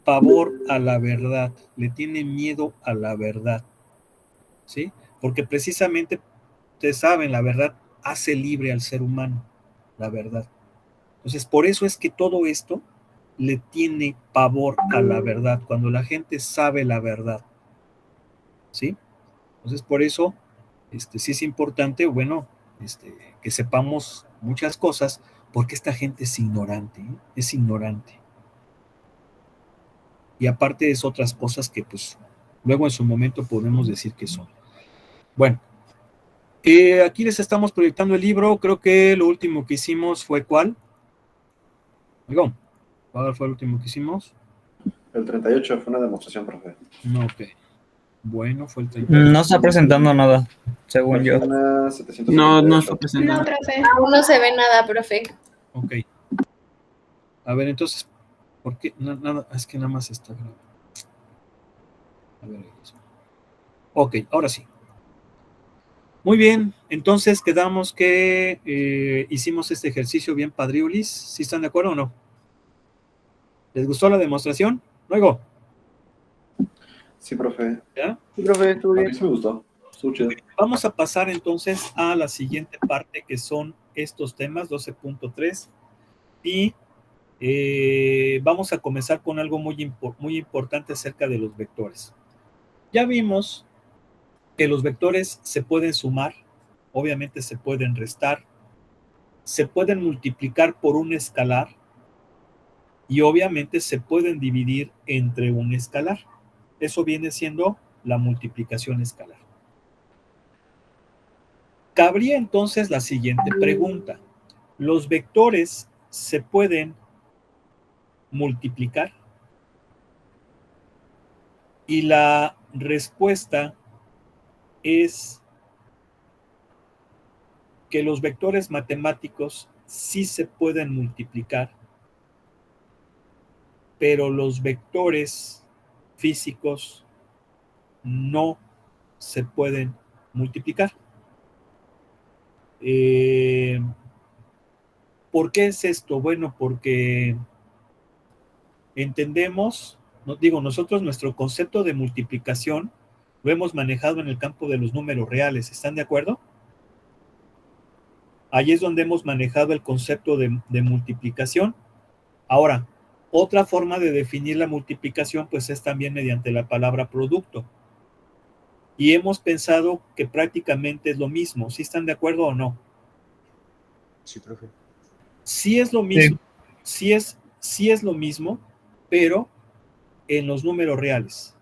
pavor a la verdad, le tiene miedo a la verdad, ¿sí? Porque precisamente, ustedes saben, la verdad hace libre al ser humano, la verdad. Entonces, por eso es que todo esto le tiene pavor a la verdad, cuando la gente sabe la verdad, ¿sí? Entonces, por eso, sí es importante, bueno, que sepamos muchas cosas, porque esta gente es ignorante, ¿eh? Es ignorante. Y aparte es otras cosas que, pues, luego en su momento podemos decir que son. Bueno, aquí les estamos proyectando el libro, creo que lo último que hicimos fue ¿cuál? Digo, ¿cuál fue el último que hicimos? El 38 fue una demostración, profe. No, ok. Bueno, fue el 38. No está presentando nada, según yo. Página 758. No está presentando. No, profe. Aún no se ve nada, profe. Ok. A ver, entonces, ¿por qué? Nada, es que nada más está grabado. A ver, ok, ahora sí. Muy bien, entonces quedamos que hicimos este ejercicio bien padriulis. ¿Sí están de acuerdo o no? ¿Les gustó la demostración? Luego. Sí, profe. ¿Ya? Sí, profe, estuvo A bien. mí sí me gustó. Estuvo chido. Vamos a pasar entonces a la siguiente parte, que son estos temas, 12.3, y vamos a comenzar con algo muy importante acerca de los vectores. Ya vimos que los vectores se pueden sumar, obviamente se pueden restar, se pueden multiplicar por un escalar y obviamente se pueden dividir entre un escalar. Eso viene siendo la multiplicación escalar. Cabría entonces la siguiente pregunta. ¿Los vectores se pueden multiplicar? Y la respuesta es que los vectores matemáticos sí se pueden multiplicar, pero los vectores físicos no se pueden multiplicar. ¿Por qué es esto? Bueno, porque entendemos, nosotros nuestro concepto de multiplicación lo hemos manejado en el campo de los números reales. ¿Están de acuerdo? Ahí es donde hemos manejado el concepto de multiplicación. Ahora, otra forma de definir la multiplicación pues es también mediante la palabra producto. Y hemos pensado que prácticamente es lo mismo. ¿Sí están de acuerdo o no? Sí, profe. Sí es lo mismo, sí es lo mismo, pero en los números reales.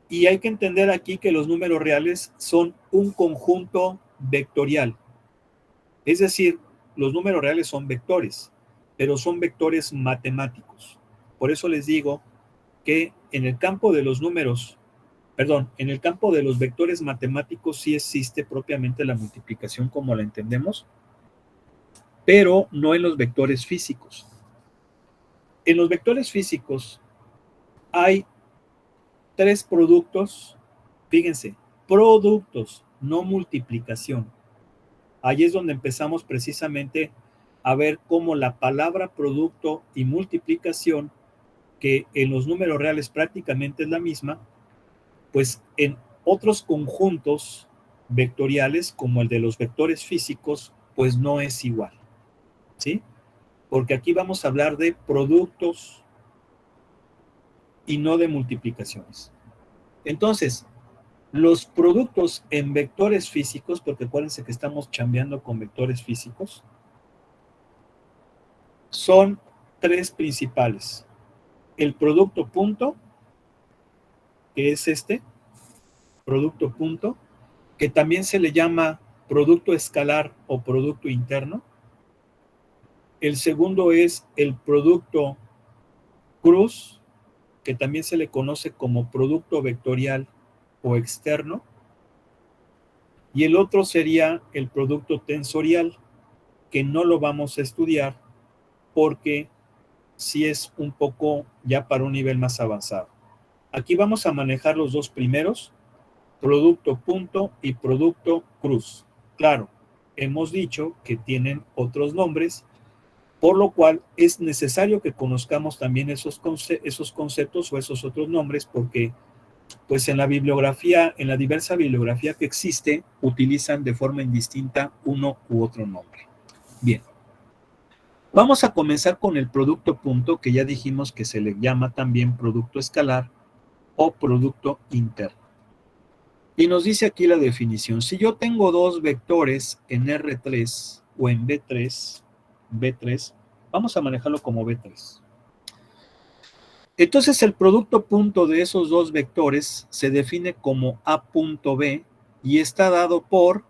Y hay que entender aquí que los números reales son un conjunto vectorial. Es decir, los números reales son vectores, pero son vectores matemáticos. Por eso les digo que en el campo de los números, en el campo de los vectores matemáticos sí existe propiamente la multiplicación como la entendemos, pero no en los vectores físicos. En los vectores físicos hay tres productos, fíjense, productos, no multiplicación. Ahí es donde empezamos precisamente a ver cómo la palabra producto y multiplicación, que en los números reales prácticamente es la misma, pues en otros conjuntos vectoriales, como el de los vectores físicos, pues no es igual, ¿sí? Porque aquí vamos a hablar de productos y no de multiplicaciones. Entonces, los productos en vectores físicos, porque acuérdense que estamos chambeando con vectores físicos, son tres principales. El producto punto, que es este, producto punto, que también se le llama producto escalar o producto interno. El segundo es el producto cruz, que también se le conoce como producto vectorial o externo. Y el otro sería el producto tensorial, que no lo vamos a estudiar porque sí es un poco ya para un nivel más avanzado. Aquí vamos a manejar los dos primeros, producto punto y producto cruz. Claro, hemos dicho que tienen otros nombres por lo cual es necesario que conozcamos también esos conceptos o esos otros nombres, porque pues en la bibliografía, en la diversa bibliografía que existe, utilizan de forma indistinta uno u otro nombre. Bien. Vamos a comenzar con el producto punto, que ya dijimos que se le llama también producto escalar o producto interno. Y nos dice aquí la definición. Si yo tengo dos vectores en R3 o en B3, vamos a manejarlo como B3. Entonces el producto punto de esos dos vectores se define como A punto B y está dado por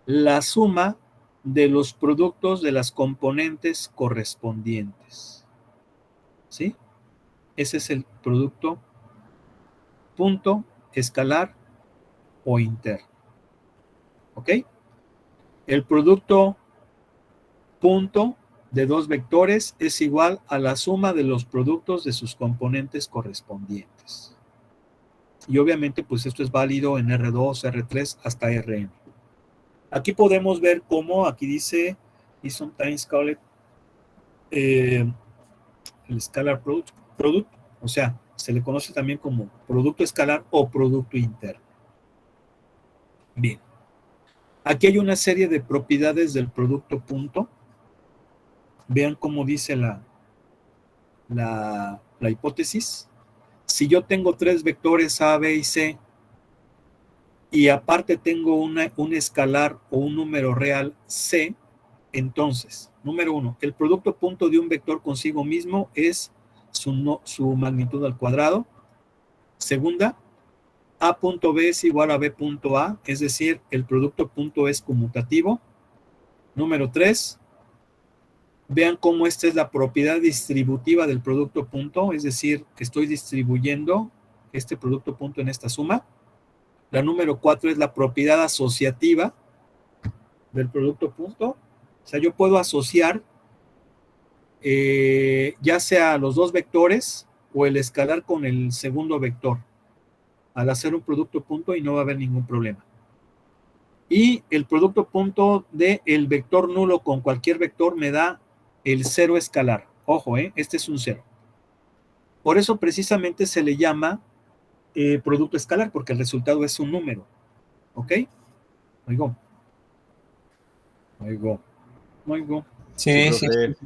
la suma de los productos de las componentes correspondientes. ¿Sí? Ese es el producto punto escalar o interno. ¿Ok? El producto punto de dos vectores es igual a la suma de los productos de sus componentes correspondientes. Y obviamente, pues esto es válido en R2, R3 hasta Rn. Aquí podemos ver cómo, aquí dice, is sometimes called el scalar product, o sea, se le conoce también como producto escalar o producto interno. Bien. Aquí hay una serie de propiedades del producto punto. Vean cómo dice la hipótesis. Si yo tengo tres vectores A, B y C, y aparte tengo un escalar o un número real C, entonces, número 1, el producto punto de un vector consigo mismo es su magnitud al cuadrado. Segunda, A punto B es igual a B punto A, es decir, el producto punto es conmutativo. Número 3, vean cómo esta es la propiedad distributiva del producto punto, es decir, que estoy distribuyendo este producto punto en esta suma. La número 4 es la propiedad asociativa del producto punto. O sea, yo puedo asociar ya sea los dos vectores o el escalar con el segundo vector al hacer un producto punto y no va a haber ningún problema. Y el producto punto del vector nulo con cualquier vector me da el cero escalar. Ojo, este es un cero. Por eso precisamente se le llama producto escalar, porque el resultado es un número. ¿Ok? Oigo. Sí, sí. profe.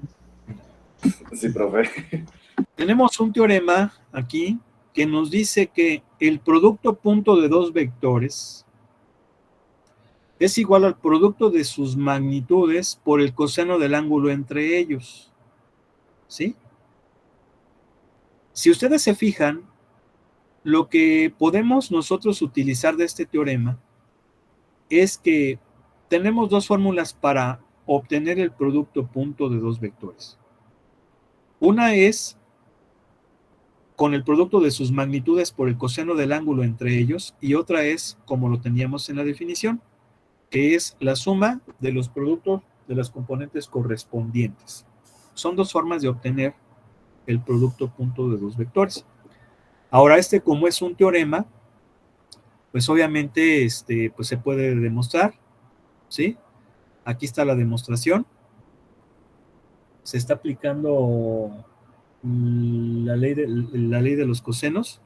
Sí, profe. Tenemos un teorema aquí que nos dice que el producto punto de dos vectores es igual al producto de sus magnitudes por el coseno del ángulo entre ellos. ¿Sí? Si ustedes se fijan, lo que podemos nosotros utilizar de este teorema es que tenemos dos fórmulas para obtener el producto punto de dos vectores. Una es con el producto de sus magnitudes por el coseno del ángulo entre ellos, y otra es, como lo teníamos en la definición, que es la suma de los productos de las componentes correspondientes. Son dos formas de obtener el producto punto de dos vectores. Ahora, como es un teorema, pues obviamente pues se puede demostrar, ¿sí? Aquí está la demostración. Se está aplicando la ley de los cosenos.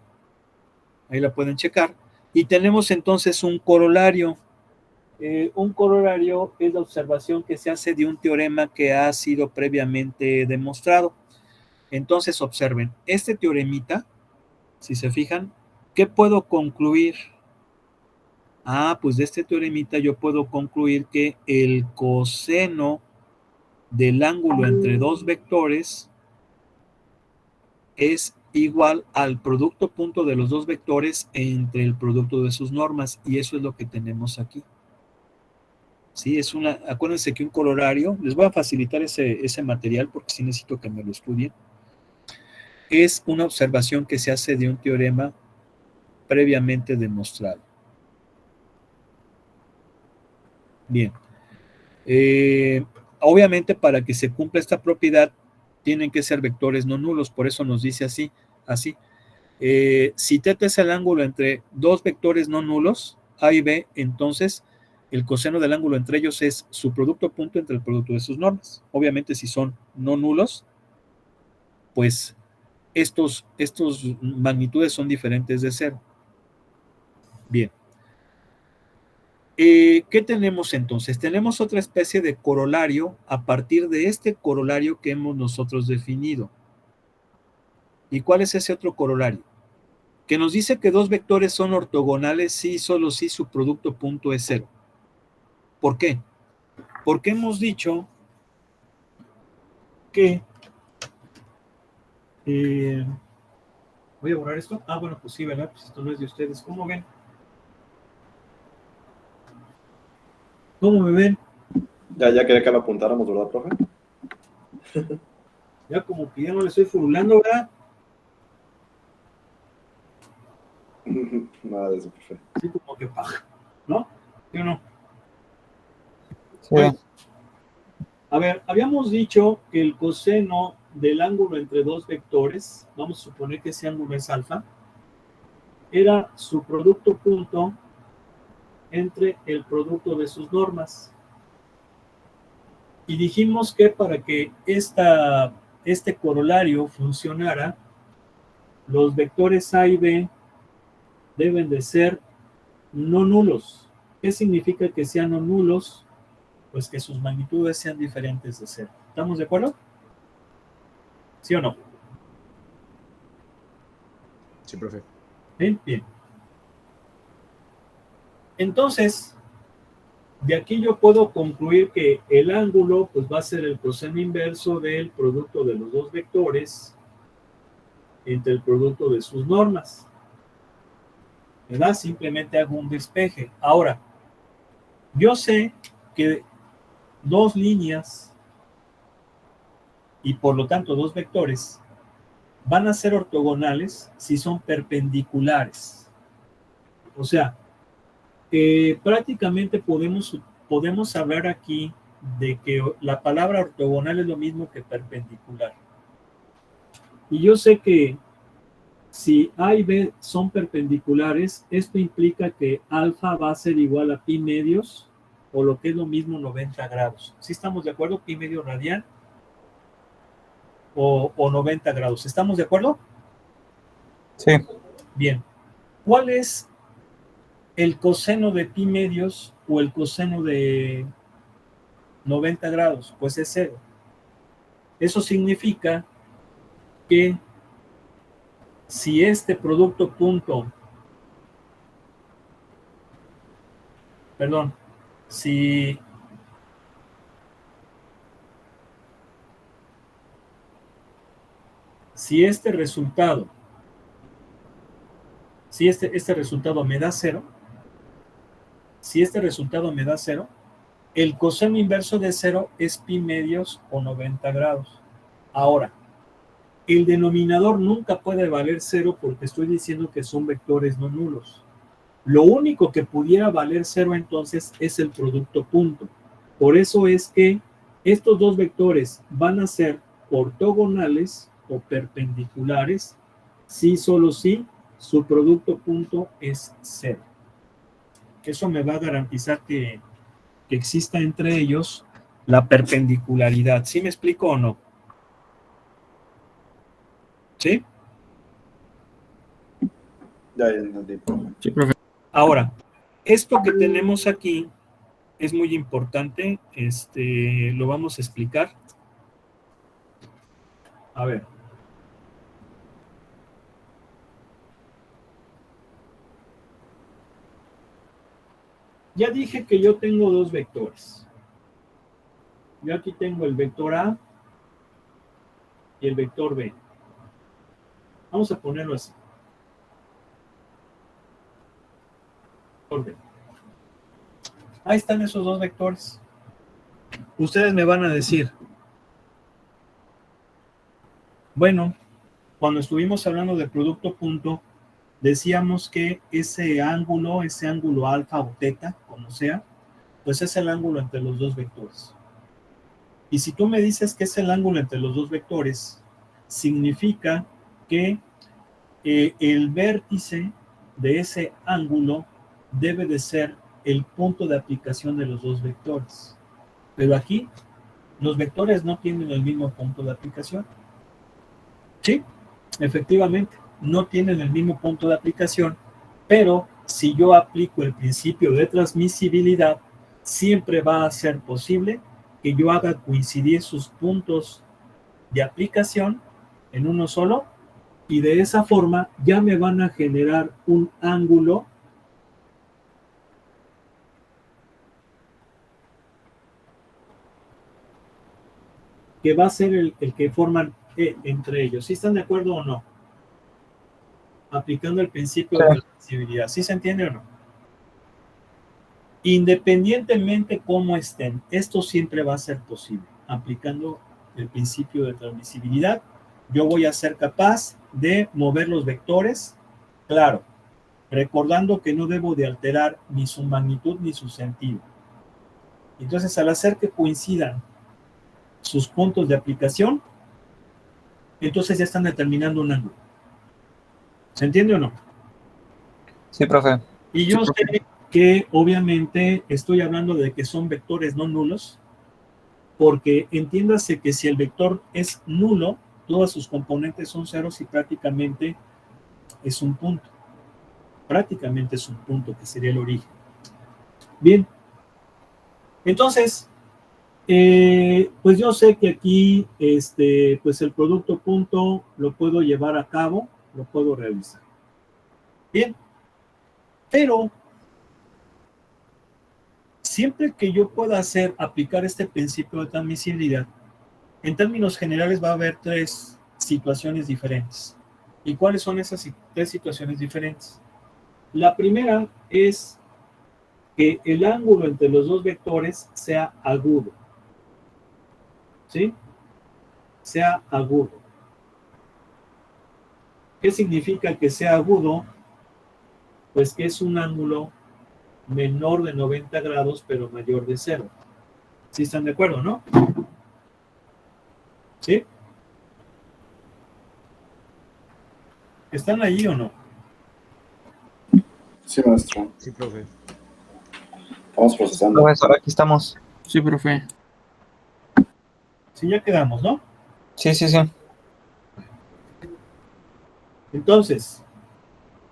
Ahí la pueden checar. Y tenemos entonces un corolario. Un corolario es la observación que se hace de un teorema que ha sido previamente demostrado. Entonces observen, este teoremita, si se fijan, ¿qué puedo concluir? Pues de este teoremita yo puedo concluir que el coseno del ángulo entre dos vectores es igual al producto punto de los dos vectores entre el producto de sus normas, y eso es lo que tenemos aquí. Sí, acuérdense que un corolario, les voy a facilitar ese material porque sí necesito que me lo estudien, es una observación que se hace de un teorema previamente demostrado. Bien. Obviamente para que se cumpla esta propiedad tienen que ser vectores no nulos, por eso nos dice así. Si θ es el ángulo entre dos vectores no nulos, A y B, entonces el coseno del ángulo entre ellos es su producto punto entre el producto de sus normas. Obviamente, si son no nulos, pues estos magnitudes son diferentes de cero. Bien. ¿Qué tenemos entonces? Tenemos otra especie de corolario a partir de este corolario que hemos nosotros definido. ¿Y cuál es ese otro corolario? Que nos dice que dos vectores son ortogonales si y solo si su producto punto es cero. ¿Por qué? Porque hemos dicho que... voy a borrar esto. Ah, bueno, pues sí, ¿verdad? Pues esto no es de ustedes. ¿Cómo ven? ¿Cómo me ven? Ya quería que lo apuntáramos, ¿verdad, profe? Ya como que ya no le estoy furulando, ¿verdad? Nada de eso, profe. Así como que paja, ¿no? ¿Sí o no? Sí. Bueno, a ver, habíamos dicho que el coseno del ángulo entre dos vectores, vamos a suponer que ese ángulo es alfa, era su producto punto entre el producto de sus normas. Y dijimos que para que este corolario funcionara, los vectores A y B deben de ser no nulos. ¿Qué significa que sean no nulos? Pues que sus magnitudes sean diferentes de cero. ¿Estamos de acuerdo? ¿Sí o no? Sí, profe. Bien, bien. Entonces, de aquí yo puedo concluir que el ángulo pues va a ser el coseno inverso del producto de los dos vectores entre el producto de sus normas. ¿Verdad? Simplemente hago un despeje. Ahora, yo sé que dos líneas y por lo tanto dos vectores van a ser ortogonales si son perpendiculares. O sea, prácticamente podemos hablar aquí de que la palabra ortogonal es lo mismo que perpendicular. Y yo sé que si A y B son perpendiculares, esto implica que alfa va a ser igual a pi medios, o lo que es lo mismo 90 grados. ¿Sí estamos de acuerdo? Pi medio radian o 90 grados. ¿Estamos de acuerdo? Sí. Bien. ¿Cuál es el coseno de pi medios o el coseno de 90 grados? Pues es cero. Eso significa que si este producto punto, perdón, si este resultado, si este resultado me da cero, el coseno inverso de cero es pi medios o 90 grados. Ahora, el denominador nunca puede valer cero porque estoy diciendo que son vectores no nulos. Lo único que pudiera valer cero entonces es el producto punto. Por eso es que estos dos vectores van a ser ortogonales o perpendiculares si solo si su producto punto es cero. Eso me va a garantizar que exista entre ellos la perpendicularidad. ¿Sí me explico o no? ¿Sí? Ya entendí, profe. Sí, profe. Ahora, esto que tenemos aquí es muy importante, lo vamos a explicar. A ver. Ya dije que yo tengo dos vectores. Yo aquí tengo el vector A y el vector B. Vamos a ponerlo así. Vector B. Ahí están esos dos vectores. Ustedes me van a decir, bueno, cuando estuvimos hablando de producto punto, decíamos que ese ángulo alfa o teta, como sea, pues es el ángulo entre los dos vectores. Y si tú me dices que es el ángulo entre los dos vectores, significa que el vértice de ese ángulo debe de ser el punto de aplicación de los dos vectores. Pero aquí, los vectores no tienen el mismo punto de aplicación. Sí, efectivamente, no tienen el mismo punto de aplicación, pero si yo aplico el principio de transmisibilidad, siempre va a ser posible que yo haga coincidir sus puntos de aplicación en uno solo, y de esa forma ya me van a generar un ángulo que va a ser el que forman entre ellos. ¿Sí están de acuerdo o no? Aplicando el principio de transmisibilidad. ¿Sí se entiende o no? Independientemente cómo estén, esto siempre va a ser posible. Aplicando el principio de transmisibilidad, yo voy a ser capaz de mover los vectores, claro, recordando que no debo de alterar ni su magnitud ni su sentido. Entonces, al hacer que coincidan sus puntos de aplicación, entonces ya están determinando un ángulo. ¿Se entiende o no? Sí, profe. Y yo sé que obviamente estoy hablando de que son vectores no nulos, porque entiéndase que si el vector es nulo, todas sus componentes son ceros y prácticamente es un punto. Prácticamente es un punto, que sería el origen. Bien. Entonces, pues yo sé que aquí, pues el producto punto lo puedo llevar a cabo, lo puedo realizar. Bien. Pero siempre que yo pueda aplicar este principio de transmisibilidad, en términos generales va a haber tres situaciones diferentes. ¿Y cuáles son esas tres situaciones diferentes? La primera es que el ángulo entre los dos vectores sea agudo. ¿Sí? Sea agudo. ¿Qué significa que sea agudo? Pues que es un ángulo menor de 90 grados, pero mayor de 0. ¿Sí están de acuerdo, no? ¿Sí? ¿Están allí o no? Sí, maestro. Sí, profe. Estamos procesando. Profesor, aquí estamos. Sí, profe. Sí, ya quedamos, ¿no? Sí, sí, sí. Entonces,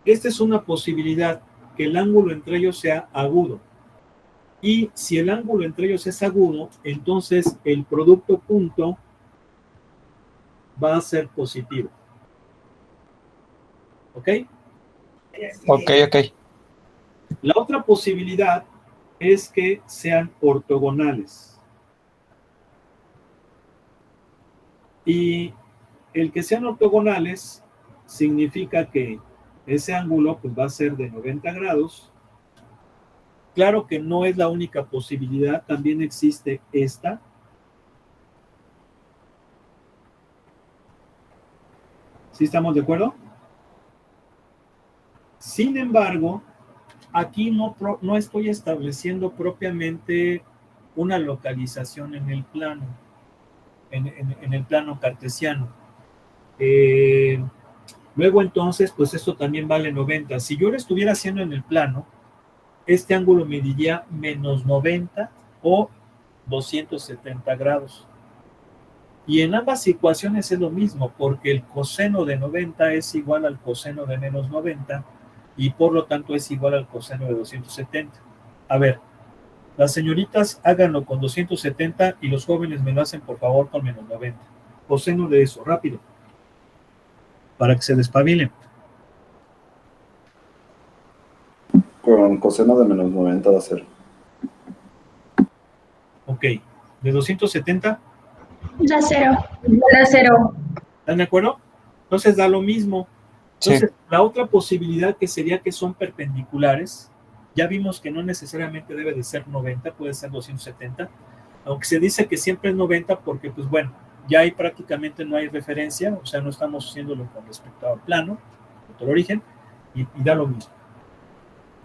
esta es una posibilidad, que el ángulo entre ellos sea agudo. Y si el ángulo entre ellos es agudo, entonces el producto punto va a ser positivo. ¿Ok? Ok, ok. La otra posibilidad es que sean ortogonales. Y el que sean ortogonales significa que ese ángulo pues, va a ser de 90 grados. Claro que no es la única posibilidad, también existe esta. ¿Sí estamos de acuerdo? Sin embargo, aquí no estoy estableciendo propiamente una localización en el plano, en el plano cartesiano. Luego entonces, pues esto también vale 90. Si yo lo estuviera haciendo en el plano, este ángulo mediría menos 90 o 270 grados. Y en ambas ecuaciones es lo mismo, porque el coseno de 90 es igual al coseno de menos 90 y por lo tanto es igual al coseno de 270. A ver, las señoritas háganlo con 270 y los jóvenes me lo hacen por favor con menos 90. Coseno de eso, rápido, para que se despabilen. Con coseno de menos 90 va a ser. Ok, de 270. Da cero. Da cero. ¿Están de acuerdo? Entonces da lo mismo. Entonces, Sí. la otra posibilidad que sería que son perpendiculares, ya vimos que no necesariamente debe de ser 90, puede ser 270, aunque se dice que siempre es 90 porque, pues bueno, ya ahí prácticamente no hay referencia, o sea, no estamos haciéndolo con respecto al plano, al origen, y da lo mismo.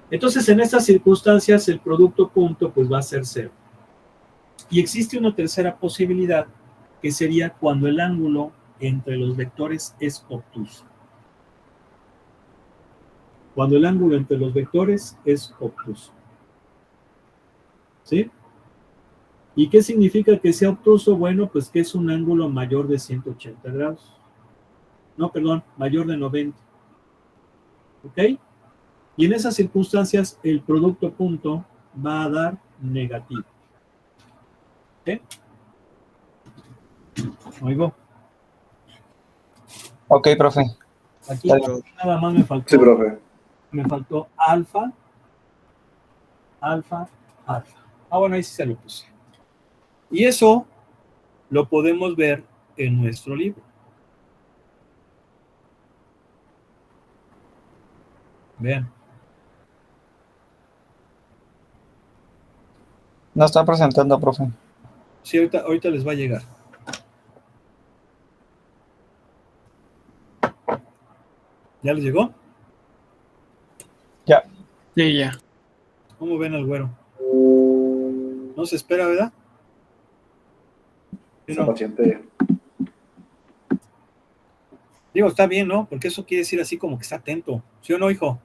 Entonces, en estas circunstancias, el producto punto, pues va a ser 0. Y existe una tercera posibilidad, que sería cuando el ángulo entre los vectores es obtuso. Cuando el ángulo entre los vectores es obtuso. ¿Sí? ¿Y qué significa que sea obtuso? Bueno, pues que es un ángulo mayor de 180 grados. No, perdón, mayor de 90. ¿Ok? Y en esas circunstancias el producto punto va a dar negativo. ¿Ok? Oigo. Ok, profe. Aquí Dale. nada más me Sí, profe. faltó alfa, alfa, alfa. Ah, bueno, ahí sí se lo puse. Y eso lo podemos ver en nuestro libro. Vean. No está presentando, profe. Sí, ahorita les va a llegar. ¿Ya les llegó? Ya. Sí, ya. ¿Cómo ven al güero? No se espera, ¿verdad? ¿Sí, Está no? paciente. Digo, está bien, ¿no? Porque eso quiere decir así como que está atento. ¿Sí o no, hijo?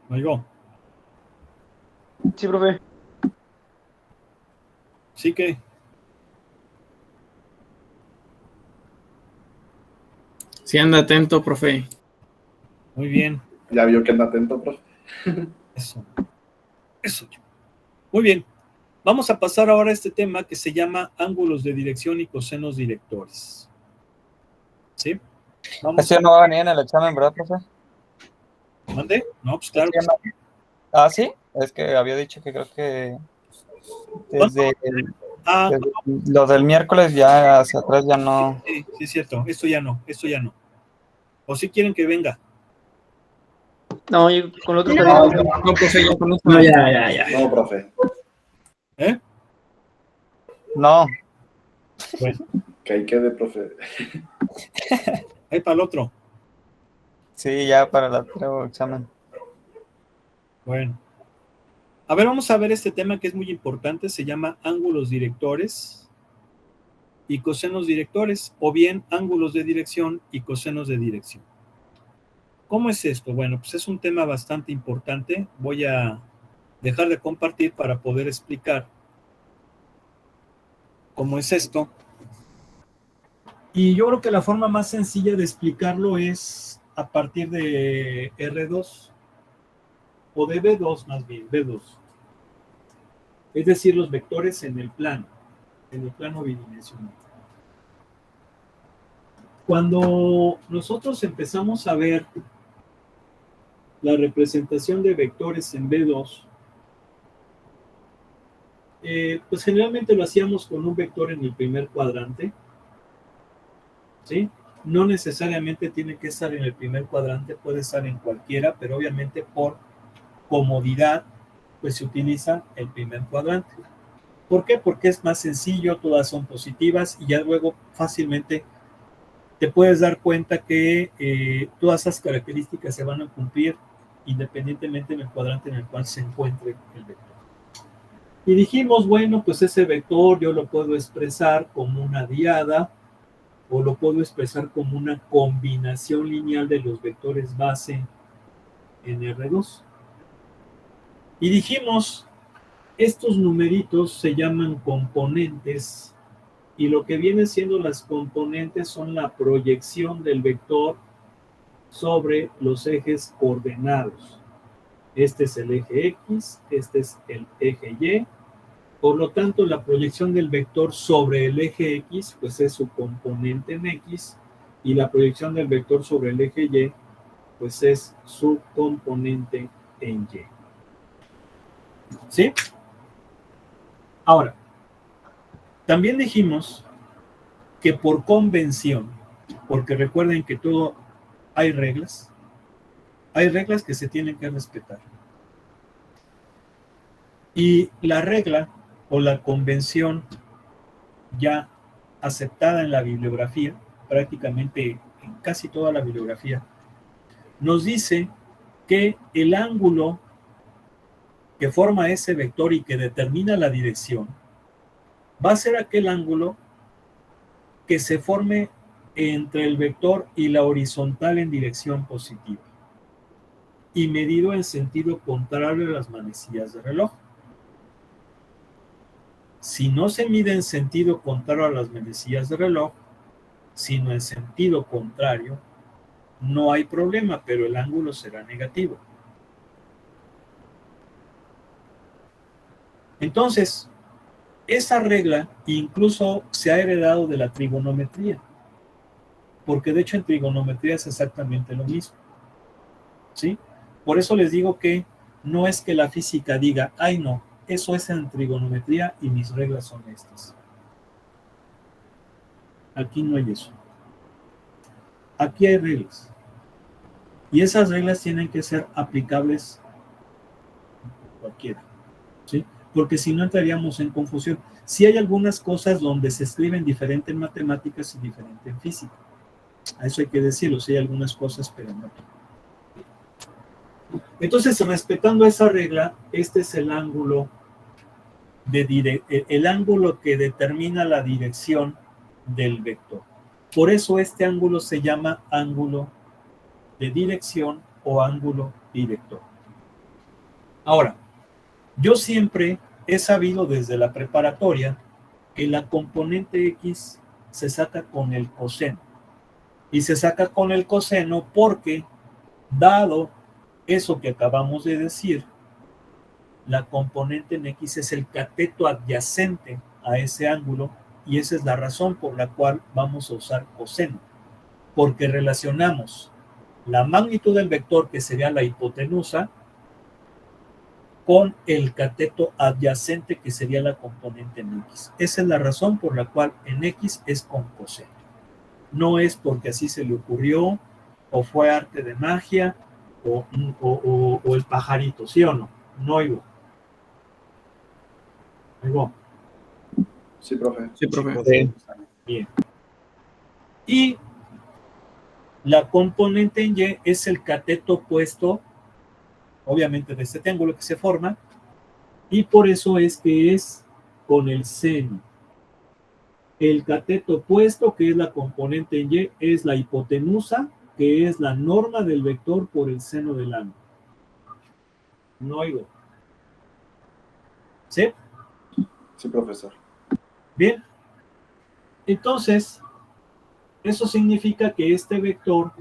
Oigo. Sí, profe. Sí que. Sí, anda atento, profe. Muy bien. Ya vio que anda atento, profe. Eso. Eso. Muy bien. Vamos a pasar ahora a este tema que se llama ángulos de dirección y cosenos directores. ¿Sí? Vamos Este ya no va a venir en el examen, ¿verdad, profe? ¿Mande? No, pues claro Este que ya no- sí. Ah, sí. Es que había dicho que creo que desde, Ah, desde lo del miércoles ya hacia atrás ya no. sí, sí, es cierto. Esto ya no, esto ya no. O si quieren que venga. No, yo con el otro está No. bien. No, profe, ya con esto. No, ya. No, profe. ¿Eh? No. Bueno, Que ahí quede, profe. ahí para el otro. Sí, ya para el otro examen. Bueno. A ver, vamos a ver este tema que es muy importante. Se llama ángulos directores y cosenos directores, o bien ángulos de dirección y cosenos de dirección. ¿Cómo es esto? Bueno, pues es un tema bastante importante. Voy a dejar de compartir para poder explicar cómo es esto. Y yo creo que la forma más sencilla de explicarlo es a partir de R2 o de B2 más bien, B2. Es decir, los vectores en el plano bidimensional. Cuando nosotros empezamos a ver la representación de vectores en B2, pues generalmente lo hacíamos con un vector en el primer cuadrante, ¿sí? No necesariamente tiene que estar en el primer cuadrante, puede estar en cualquiera, pero obviamente por comodidad, pues se utiliza el primer cuadrante. ¿Por qué? Porque es más sencillo, todas son positivas y ya luego fácilmente te puedes dar cuenta que todas esas características se van a cumplir independientemente del cuadrante en el cual se encuentre el vector. Y dijimos, bueno, pues ese vector yo lo puedo expresar como una diada o lo puedo expresar como una combinación lineal de los vectores base en R2. Y dijimos, estos numeritos se llaman componentes y lo que vienen siendo las componentes son la proyección del vector sobre los ejes coordenados. Este es el eje X, este es el eje Y. Por lo tanto, la proyección del vector sobre el eje X, pues es su componente en X, y la proyección del vector sobre el eje Y, pues es su componente en Y. ¿Sí? Ahora, también dijimos que por convención, porque recuerden que todo hay reglas que se tienen que respetar. Y la regla o la convención ya aceptada en la bibliografía, prácticamente en casi toda la bibliografía, nos dice que el ángulo que forma ese vector y que determina la dirección va a ser aquel ángulo que se forme entre el vector y la horizontal en dirección positiva. y medido en sentido contrario a las manecillas de reloj. Si no se mide en sentido contrario a las manecillas de reloj, sino en sentido contrario, no hay problema, pero el ángulo será negativo. Entonces, esa regla incluso se ha heredado de la trigonometría, porque de hecho en trigonometría es exactamente lo mismo, ¿sí? Por eso les digo que no es que la física diga, ay no, eso es en trigonometría y mis reglas son estas. Aquí no hay eso. Aquí hay reglas. Y esas reglas tienen que ser aplicables a cualquiera, ¿sí? Porque si no entraríamos en confusión. Sí hay algunas cosas donde se escriben diferente en matemáticas y diferente en física. A eso hay que decirlo, sí hay algunas cosas, pero no. Entonces, respetando esa regla, este es el ángulo el ángulo que determina la dirección del vector. Por eso este ángulo se llama ángulo de dirección o ángulo director. Ahora, yo siempre he sabido desde la preparatoria que la componente X se saca con el coseno. Y se saca con el coseno porque, dado eso que acabamos de decir, la componente en X es el cateto adyacente a ese ángulo y esa es la razón por la cual vamos a usar coseno, porque relacionamos la magnitud del vector, que sería la hipotenusa, con el cateto adyacente, que sería la componente en X. Esa es la razón por la cual en X es con coseno. No es porque así se le ocurrió, o fue arte de magia, o el pajarito, ¿sí o no? No oigo. ¿Oigo? Sí, profe. Sí, profe. Bien. Y la componente en Y es el cateto opuesto, obviamente, de este triángulo que se forma, y por eso es que es con el seno. El cateto opuesto, que es la componente en Y, es la hipotenusa, que es la norma del vector por el seno del ángulo. No oigo. ¿Sí? Sí, profesor. Bien. Entonces, eso significa que este vector,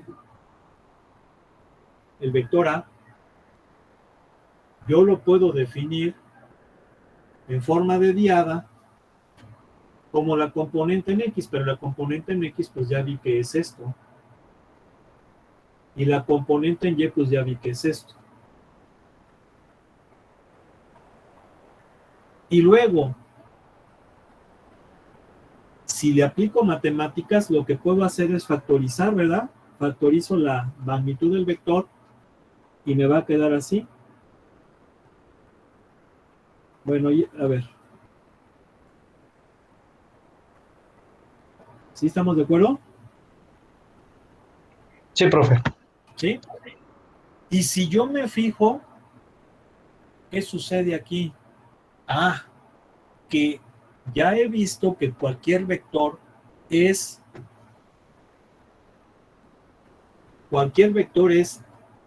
el vector A, yo lo puedo definir en forma de diada como la componente en X, pero la componente en X pues ya vi que es esto. Y la componente en Y pues ya vi que es esto. Y luego, si le aplico matemáticas, lo que puedo hacer es factorizar, ¿verdad? Factorizo la magnitud del vector y me va a quedar así. Bueno, a ver. ¿Sí estamos de acuerdo? Sí, profe. ¿Sí? Y si yo me fijo, ¿qué sucede aquí? Ah, que ya he visto que cualquier vector es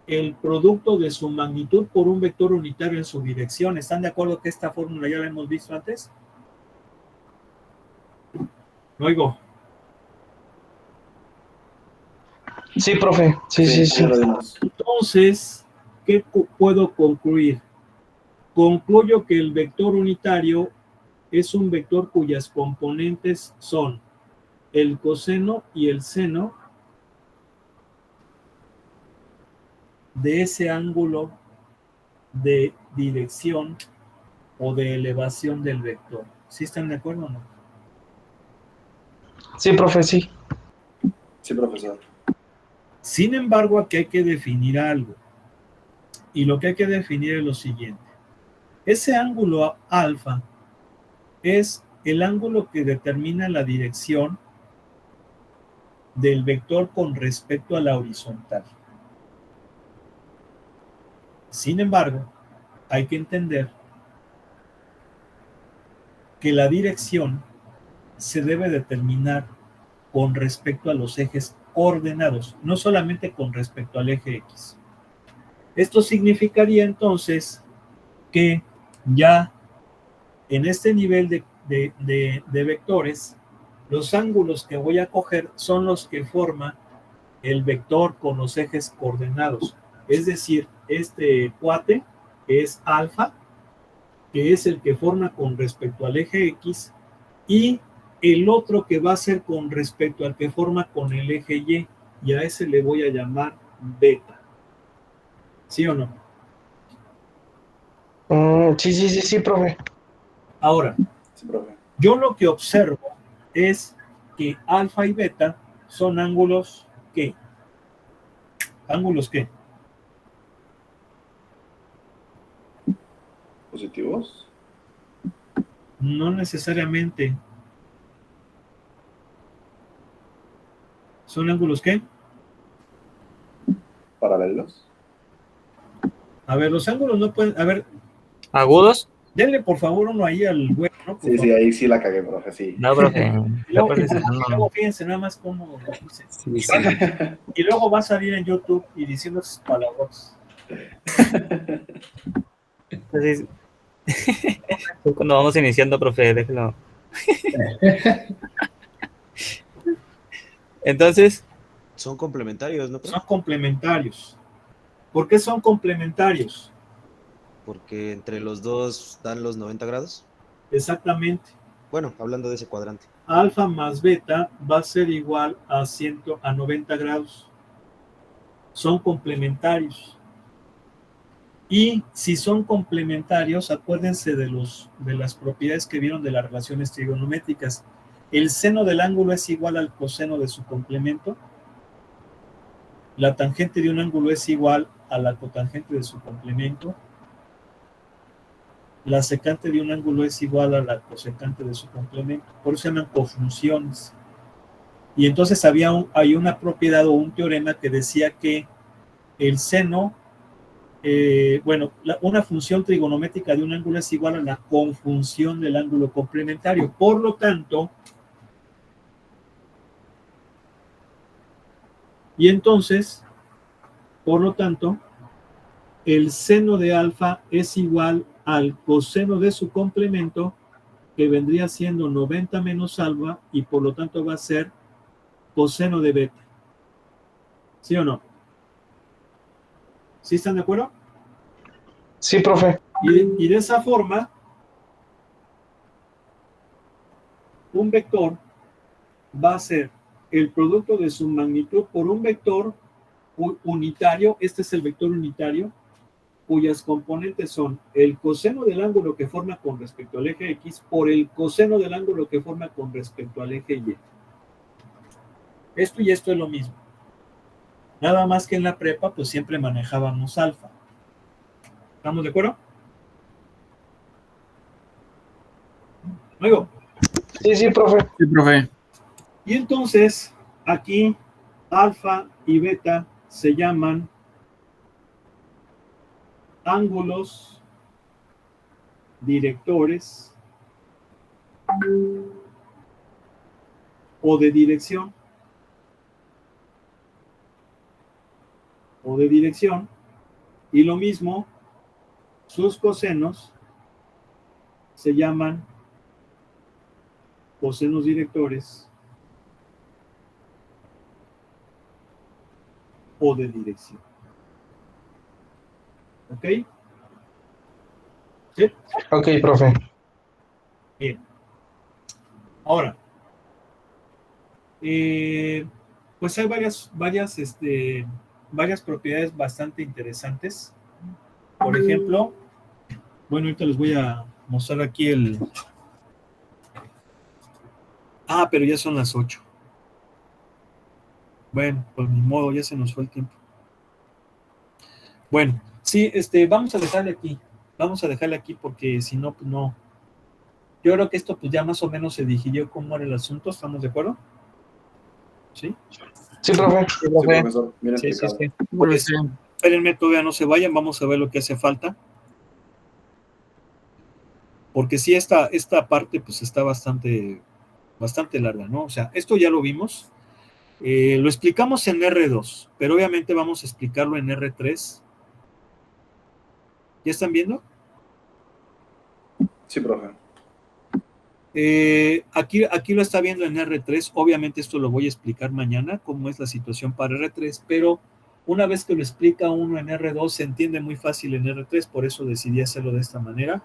el producto de su magnitud por un vector unitario en su dirección. ¿Están de acuerdo que esta fórmula ya la hemos visto antes? No oigo. Sí, profe. Sí. ya lo vimos. Entonces, ¿qué puedo concluir? Concluyo que el vector unitario es un vector cuyas componentes son el coseno y el seno de ese ángulo de dirección o de elevación del vector. ¿Sí están de acuerdo o no? Sí, profe, sí. Sí, profesor. Sin embargo, aquí hay que definir algo. Y lo que hay que definir es lo siguiente. Ese ángulo alfa es el ángulo que determina la dirección del vector con respecto a la horizontal. Sin embargo, hay que entender que la dirección se debe determinar con respecto a los ejes coordenados, no solamente con respecto al eje X. Esto significaría entonces que ya en este nivel de vectores, los ángulos que voy a coger son los que forman el vector con los ejes coordenados. Es decir, este cuate que es alfa, que es el que forma con respecto al eje X, y el otro que va a ser con respecto al que forma con el eje Y a ese le voy a llamar beta. ¿Sí o no? Sí, profe. Ahora, Sí, profe. yo lo que observo es que alfa y beta son ángulos ¿qué? ¿Ángulos qué? ¿Positivos? No necesariamente. ¿Son ángulos qué? ¿Paralelos? A ver, los ángulos no pueden... A ver, ¿Agudos? denle por favor uno ahí al web, ¿no? Por Sí, favor. ahí sí la cagué, profe, sí. No, profe. Y luego, No. luego fíjense nada más cómo lo puse. Sí, sí. Y luego va a salir en YouTube y diciendo sus palabras. Entonces, es cuando vamos iniciando, profe, déjelo. Entonces, Son complementarios, ¿no? Son complementarios. ¿Por qué son complementarios? Porque entre los dos dan los 90 grados. Exactamente. Bueno, hablando de ese cuadrante. Alfa más beta va a ser igual a 90 grados. Son complementarios. Y si son complementarios, acuérdense de las propiedades que vieron de las relaciones trigonométricas. El seno del ángulo es igual al coseno de su complemento. La tangente de un ángulo es igual a la cotangente de su complemento. La secante de un ángulo es igual a la cosecante de su complemento. Por eso se llaman cofunciones. Y entonces hay una propiedad o un teorema que decía que el seno, una función trigonométrica de un ángulo es igual a la conjunción del ángulo complementario. Por lo tanto, el seno de alfa es igual al coseno de su complemento, que vendría siendo 90 menos alfa, y por lo tanto va a ser coseno de beta. ¿Sí o no? ¿Sí están de acuerdo? Sí, profe. Y de esa forma, un vector va a ser el producto de su magnitud por un vector unitario. Este es el vector unitario, cuyas componentes son el coseno del ángulo que forma con respecto al eje X por el coseno del ángulo que forma con respecto al eje Y. Esto y esto es lo mismo. Nada más que en la prepa, pues siempre manejábamos alfa. ¿Estamos de acuerdo? Luego. Sí, profe. Sí, profe. Y entonces, aquí, alfa y beta se llaman ángulos directores o de dirección. Y lo mismo, sus cosenos se llaman cosenos directores o de dirección. ¿Ok? ¿Sí? Ok, profe. Bien. Ahora, pues hay varias propiedades bastante interesantes. Por ejemplo, bueno, ahorita les voy a mostrar aquí pero ya son las 8. Bueno, pues ni modo, ya se nos fue el tiempo. Bueno, sí, vamos a dejarle aquí. Vamos a dejarle aquí porque si no, pues no. Yo creo que esto pues ya más o menos se digirió cómo era el asunto, ¿estamos de acuerdo? ¿Sí? Sí, profe. Sí, profesor, bien Sí. explicado. Pues, espérenme, todavía no se vayan, vamos a ver lo que hace falta. Porque sí, esta parte pues está bastante larga, ¿no? O sea, esto ya lo vimos. Lo explicamos en R2, pero obviamente vamos a explicarlo en R3 ¿Ya están viendo? Sí, profe. Aquí lo está viendo en R3. Obviamente esto lo voy a explicar mañana, cómo es la situación para R3, pero una vez que lo explica uno en R2, se entiende muy fácil en R3, por eso decidí hacerlo de esta manera.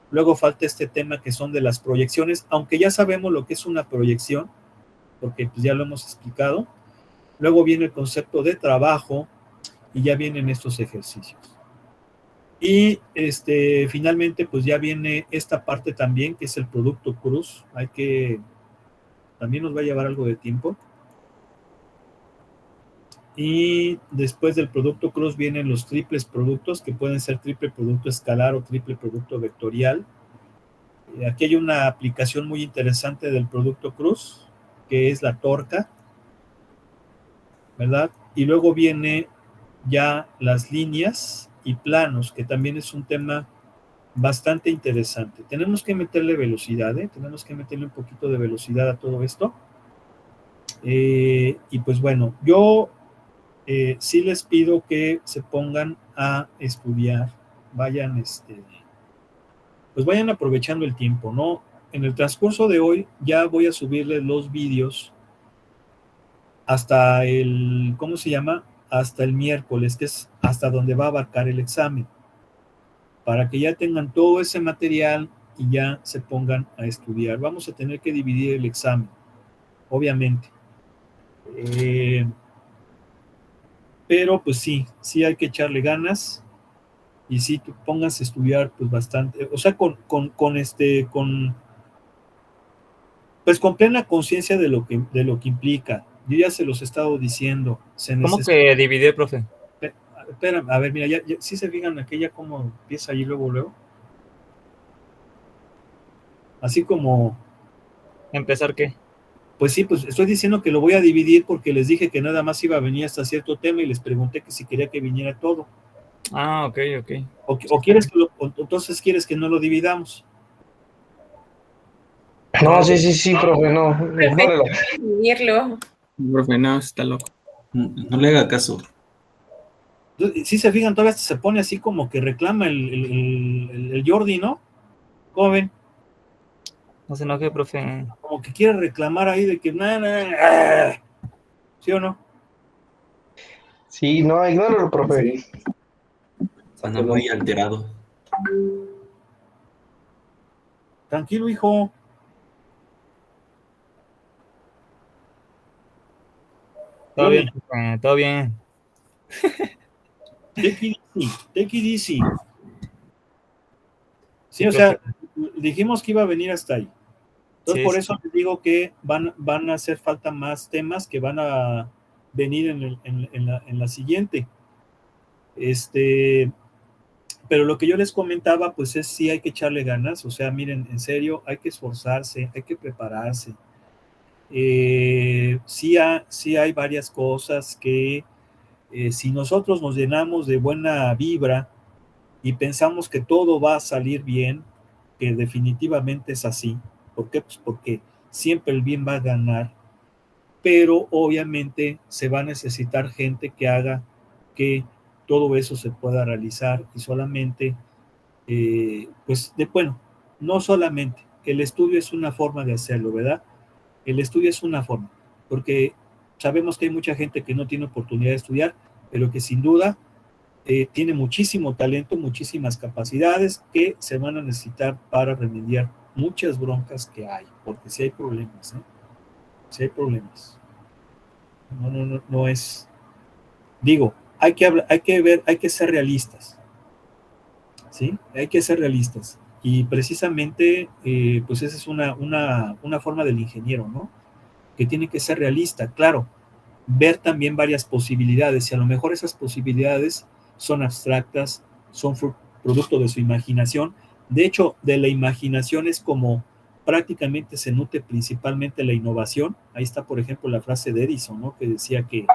Luego falta este tema que son de las proyecciones, aunque ya sabemos lo que es una proyección, porque pues ya lo hemos explicado. Luego viene el concepto de trabajo y ya vienen estos ejercicios. Y finalmente pues ya viene esta parte también, que es el producto cruz. También nos va a llevar algo de tiempo. Y después del producto cruz vienen los triples productos, que pueden ser triple producto escalar o triple producto vectorial. Aquí hay una aplicación muy interesante del producto cruz, que es la torca, ¿verdad? Y luego viene ya las líneas y planos, que también es un tema bastante interesante. Tenemos que meterle velocidad, tenemos que meterle un poquito de velocidad a todo esto. Y pues bueno, yo sí les pido que se pongan a estudiar, pues vayan aprovechando el tiempo, ¿no? En el transcurso de hoy ya voy a subirles los vídeos hasta ¿cómo se llama? Hasta el miércoles, que es hasta donde va a abarcar el examen, para que ya tengan todo ese material y ya se pongan a estudiar. Vamos a tener que dividir el examen, obviamente. Pero pues sí hay que echarle ganas y sí, pónganse a estudiar pues bastante, o sea, con plena conciencia de lo que implica. Yo ya se los he estado diciendo. ¿Cómo que dividir, profe? Espera, a ver, mira, ya sí se fijan aquella cómo empieza ahí luego. Así como... ¿Empezar qué? Pues sí, pues estoy diciendo que lo voy a dividir porque les dije que nada más iba a venir hasta cierto tema y les pregunté que si quería que viniera todo. Ah, ok. O quieres entonces quieres que no lo dividamos. No, sí, profe, no. Ignórelo. Dividirlo. Profe, no, está loco. No le haga caso. Si se fijan, todavía se pone así como que reclama el Jordi, ¿no? ¿Cómo ven? No se enoje, profe. Como que quiere reclamar ahí de que nada. ¿Sí o no? Sí, no, ignórelo, profe. Sí. Anda muy alterado. Tranquilo, hijo. Todo bien, profe, todo bien. Take it easy. Sí, o sea, dijimos que iba a venir hasta ahí. Entonces, por eso les digo que van a hacer falta más temas que van a venir en la siguiente. Pero lo que yo les comentaba, pues es sí hay que echarle ganas. O sea, miren, en serio, hay que esforzarse, hay que prepararse. Sí hay varias cosas que si nosotros nos llenamos de buena vibra y pensamos que todo va a salir bien, que definitivamente es así. ¿Por qué? Pues porque siempre el bien va a ganar, pero obviamente se va a necesitar gente que haga que todo eso se pueda realizar y solamente, no solamente, el estudio es una forma de hacerlo, ¿verdad? El estudio es una forma, porque sabemos que hay mucha gente que no tiene oportunidad de estudiar, pero que sin duda tiene muchísimo talento, muchísimas capacidades que se van a necesitar para remediar muchas broncas que hay, porque sí hay problemas, sí hay problemas. No es... Digo, hay que ser realistas, ¿sí? Hay que ser realistas. Y precisamente, pues esa es una forma del ingeniero, ¿no? Que tiene que ser realista, claro, ver también varias posibilidades, y a lo mejor esas posibilidades son abstractas, son producto de su imaginación. De hecho, de la imaginación es como prácticamente se nutre principalmente la innovación. Ahí está, por ejemplo, la frase de Edison, ¿no? Que decía que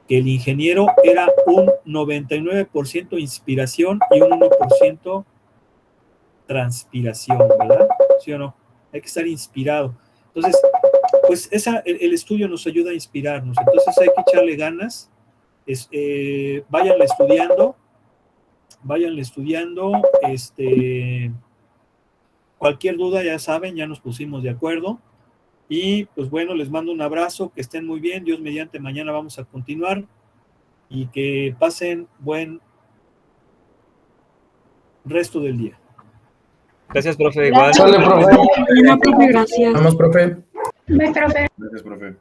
el ingeniero era un 99% inspiración y un 1% transpiración, ¿verdad? ¿Sí o no? Hay que estar inspirado. Entonces, pues el estudio nos ayuda a inspirarnos. Entonces hay que echarle ganas, vayan estudiando váyanle estudiando, cualquier duda ya saben, ya nos pusimos de acuerdo, y pues bueno, les mando un abrazo, que estén muy bien, Dios mediante, mañana vamos a continuar, y que pasen buen resto del día. Gracias, profe. Igual. Sale, profe. Gracias. Vamos, profe. Bye, profe. Gracias, profe.